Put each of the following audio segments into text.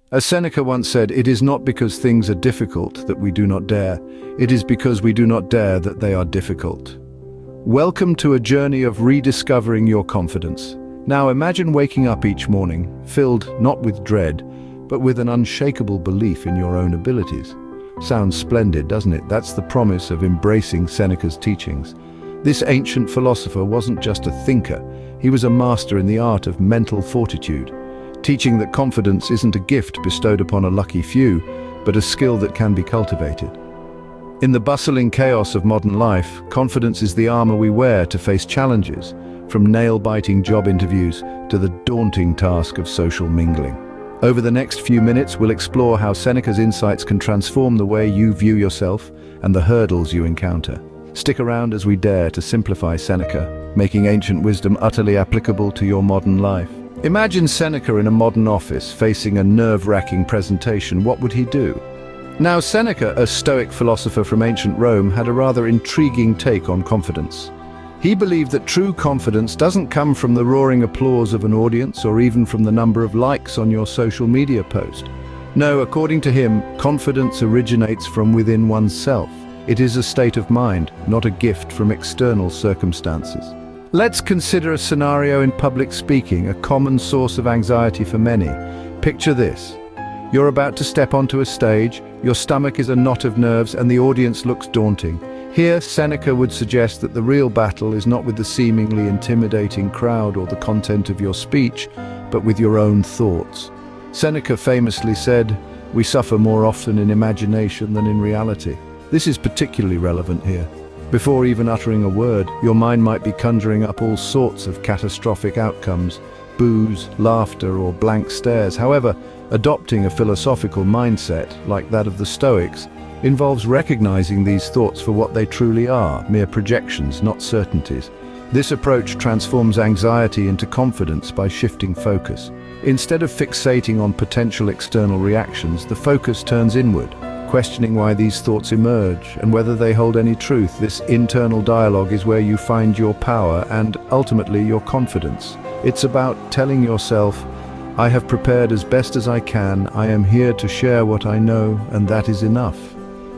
As Seneca once said, it is not because things are difficult that we do not dare. It is because we do not dare that they are difficult. Welcome to a journey of rediscovering your confidence. Now imagine waking up each morning, filled not with dread, but with an unshakable belief in your own abilities. Sounds splendid, doesn't it? That's the promise of embracing Seneca's teachings. This ancient philosopher wasn't just a thinker, he was a master in the art of mental fortitude, teaching that confidence isn't a gift bestowed upon a lucky few, but a skill that can be cultivated. In the bustling chaos of modern life, confidence is the armor we wear to face challenges, from nail-biting job interviews to the daunting task of social mingling. Over the next few minutes, we'll explore how Seneca's insights can transform the way you view yourself and the hurdles you encounter. Stick around as we dare to simplify Seneca, making ancient wisdom utterly applicable to your modern life. Imagine Seneca in a modern office facing a nerve-wracking presentation. What would he do? Now, Seneca, a Stoic philosopher from ancient Rome, had a rather intriguing take on confidence. He believed that true confidence doesn't come from the roaring applause of an audience or even from the number of likes on your social media post. No, according to him, confidence originates from within oneself. It is a state of mind, not a gift from external circumstances. Let's consider a scenario in public speaking, a common source of anxiety for many. Picture this. You're about to step onto a stage, your stomach is a knot of nerves, and the audience looks daunting. Here, Seneca would suggest that the real battle is not with the seemingly intimidating crowd or the content of your speech, but with your own thoughts. Seneca famously said, "We suffer more often in imagination than in reality." This is particularly relevant here. Before even uttering a word, your mind might be conjuring up all sorts of catastrophic outcomes, boos, laughter, or blank stares. However, adopting a philosophical mindset, like that of the Stoics, involves recognizing these thoughts for what they truly are, mere projections, not certainties. This approach transforms anxiety into confidence by shifting focus. Instead of fixating on potential external reactions, the focus turns inward, questioning why these thoughts emerge and whether they hold any truth. This internal dialogue is where you find your power and, ultimately, your confidence. It's about telling yourself, "I have prepared as best as I can, I am here to share what I know, and that is enough."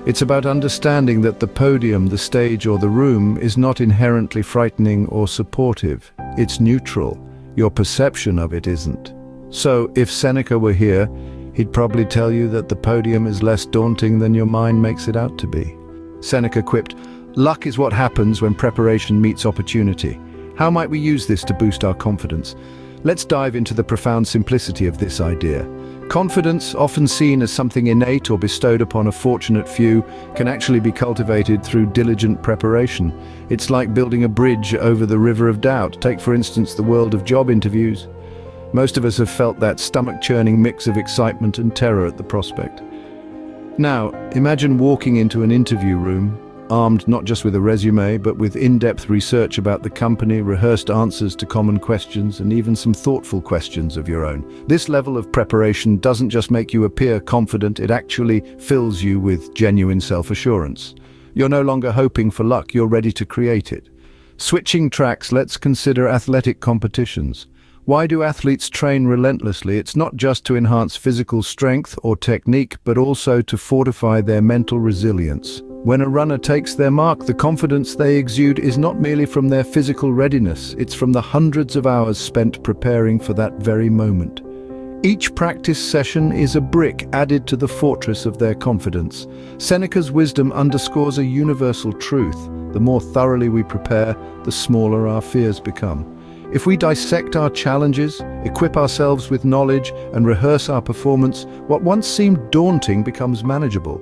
It's about understanding that the podium, the stage, or the room is not inherently frightening or supportive. It's neutral. Your perception of it isn't. So, if Seneca were here, he'd probably tell you that the podium is less daunting than your mind makes it out to be. Seneca quipped, "Luck is what happens when preparation meets opportunity." How might we use this to boost our confidence? Let's dive into the profound simplicity of this idea. Confidence, often seen as something innate or bestowed upon a fortunate few, can actually be cultivated through diligent preparation. It's like building a bridge over the river of doubt. Take, for instance, the world of job interviews. Most of us have felt that stomach-churning mix of excitement and terror at the prospect. Now, imagine walking into an interview room, armed not just with a resume, but with in-depth research about the company, rehearsed answers to common questions, and even some thoughtful questions of your own. This level of preparation doesn't just make you appear confident, it actually fills you with genuine self-assurance. You're no longer hoping for luck, you're ready to create it. Switching tracks, let's consider athletic competitions. Why do athletes train relentlessly? It's not just to enhance physical strength or technique, but also to fortify their mental resilience. When a runner takes their mark, the confidence they exude is not merely from their physical readiness, it's from the hundreds of hours spent preparing for that very moment. Each practice session is a brick added to the fortress of their confidence. Seneca's wisdom underscores a universal truth. The more thoroughly we prepare, the smaller our fears become. If we dissect our challenges, equip ourselves with knowledge, and rehearse our performance, what once seemed daunting becomes manageable.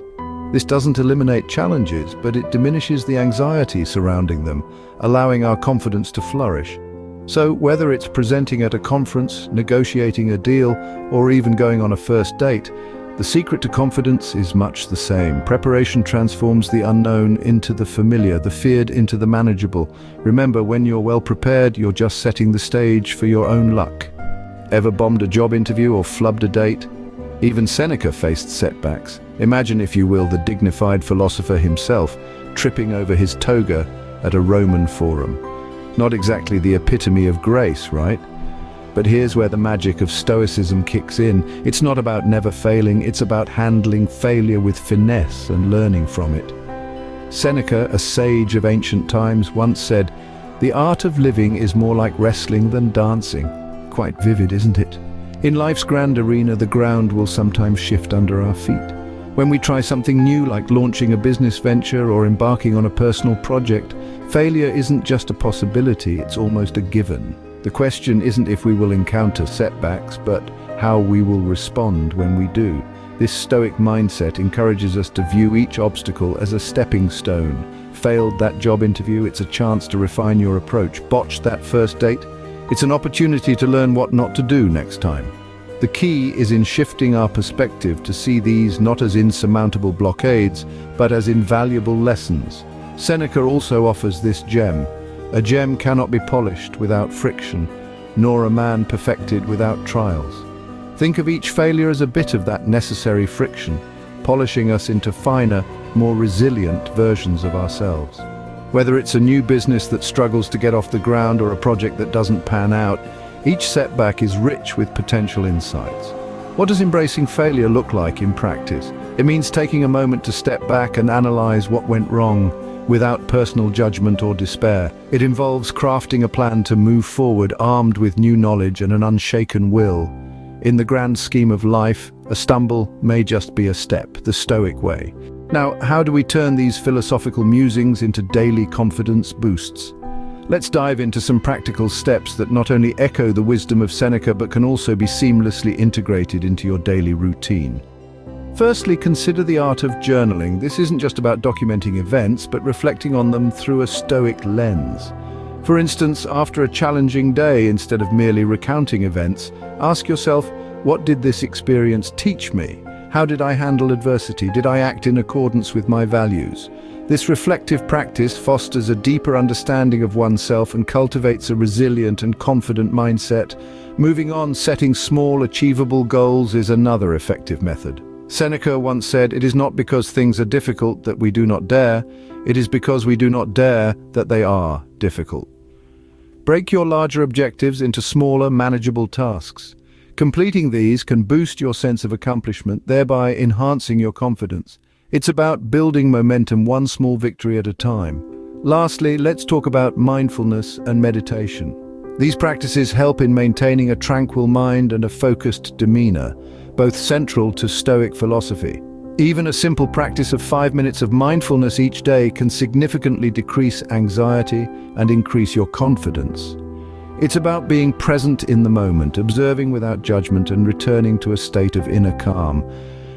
This doesn't eliminate challenges, but it diminishes the anxiety surrounding them, allowing our confidence to flourish. So, whether it's presenting at a conference, negotiating a deal, or even going on a first date, the secret to confidence is much the same. Preparation transforms the unknown into the familiar, the feared into the manageable. Remember, when you're well prepared, you're just setting the stage for your own luck. Ever bombed a job interview or flubbed a date? Even Seneca faced setbacks. Imagine, if you will, the dignified philosopher himself, tripping over his toga at a Roman forum. Not exactly the epitome of grace, right? But here's where the magic of Stoicism kicks in. It's not about never failing, it's about handling failure with finesse and learning from it. Seneca, a sage of ancient times, once said, "The art of living is more like wrestling than dancing." Quite vivid, isn't it? In life's grand arena, the ground will sometimes shift under our feet. When we try something new, like launching a business venture or embarking on a personal project, failure isn't just a possibility, it's almost a given. The question isn't if we will encounter setbacks, but how we will respond when we do. This Stoic mindset encourages us to view each obstacle as a stepping stone. Failed that job interview, it's a chance to refine your approach. Botched that first date, it's an opportunity to learn what not to do next time. The key is in shifting our perspective to see these not as insurmountable blockades, but as invaluable lessons. Seneca also offers this gem. A gem cannot be polished without friction, nor a man perfected without trials. Think of each failure as a bit of that necessary friction, polishing us into finer, more resilient versions of ourselves. Whether it's a new business that struggles to get off the ground or a project that doesn't pan out, each setback is rich with potential insights. What does embracing failure look like in practice? It means taking a moment to step back and analyze what went wrong without personal judgment or despair. It involves crafting a plan to move forward armed with new knowledge and an unshaken will. In the grand scheme of life, a stumble may just be a step, the Stoic way. Now, how do we turn these philosophical musings into daily confidence boosts? Let's dive into some practical steps that not only echo the wisdom of Seneca but can also be seamlessly integrated into your daily routine. Firstly, consider the art of journaling. This isn't just about documenting events, but reflecting on them through a Stoic lens. For instance, after a challenging day, instead of merely recounting events, ask yourself, what did this experience teach me? How did I handle adversity? Did I act in accordance with my values? This reflective practice fosters a deeper understanding of oneself and cultivates a resilient and confident mindset. Moving on, setting small, achievable goals is another effective method. Seneca once said, "It is not because things are difficult that we do not dare, it is because we do not dare that they are difficult." Break your larger objectives into smaller, manageable tasks. Completing these can boost your sense of accomplishment, thereby enhancing your confidence. It's about building momentum one small victory at a time. Lastly, let's talk about mindfulness and meditation. These practices help in maintaining a tranquil mind and a focused demeanor, both central to Stoic philosophy. Even a simple practice of 5 minutes of mindfulness each day can significantly decrease anxiety and increase your confidence. It's about being present in the moment, observing without judgment and returning to a state of inner calm.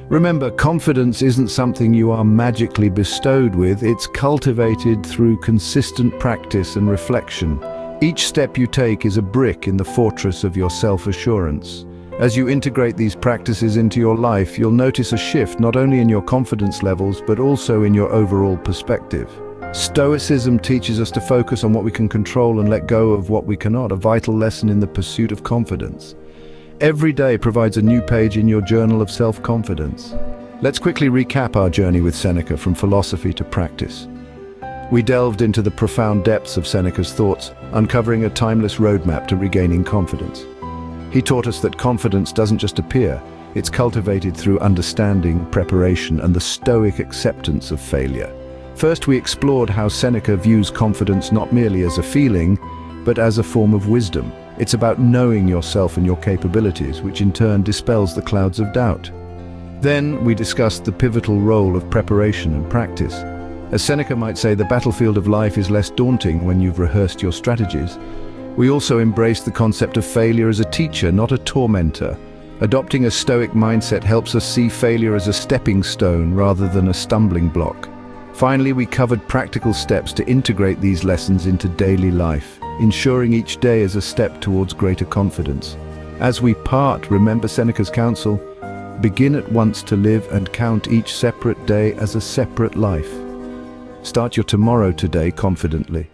Remember, confidence isn't something you are magically bestowed with, it's cultivated through consistent practice and reflection. Each step you take is a brick in the fortress of your self-assurance. As you integrate these practices into your life, you'll notice a shift not only in your confidence levels, but also in your overall perspective. Stoicism teaches us to focus on what we can control and let go of what we cannot, a vital lesson in the pursuit of confidence. Every day provides a new page in your journal of self-confidence. Let's quickly recap our journey with Seneca from philosophy to practice. We delved into the profound depths of Seneca's thoughts, uncovering a timeless roadmap to regaining confidence. He taught us that confidence doesn't just appear, it's cultivated through understanding, preparation, and the Stoic acceptance of failure. First, we explored how Seneca views confidence not merely as a feeling, but as a form of wisdom. It's about knowing yourself and your capabilities, which in turn dispels the clouds of doubt. Then we discussed the pivotal role of preparation and practice. As Seneca might say, the battlefield of life is less daunting when you've rehearsed your strategies. We also embraced the concept of failure as a teacher, not a tormentor. Adopting a Stoic mindset helps us see failure as a stepping stone rather than a stumbling block. Finally, we covered practical steps to integrate these lessons into daily life, ensuring each day is a step towards greater confidence. As we part, remember Seneca's counsel, begin at once to live and count each separate day as a separate life. Start your tomorrow today confidently.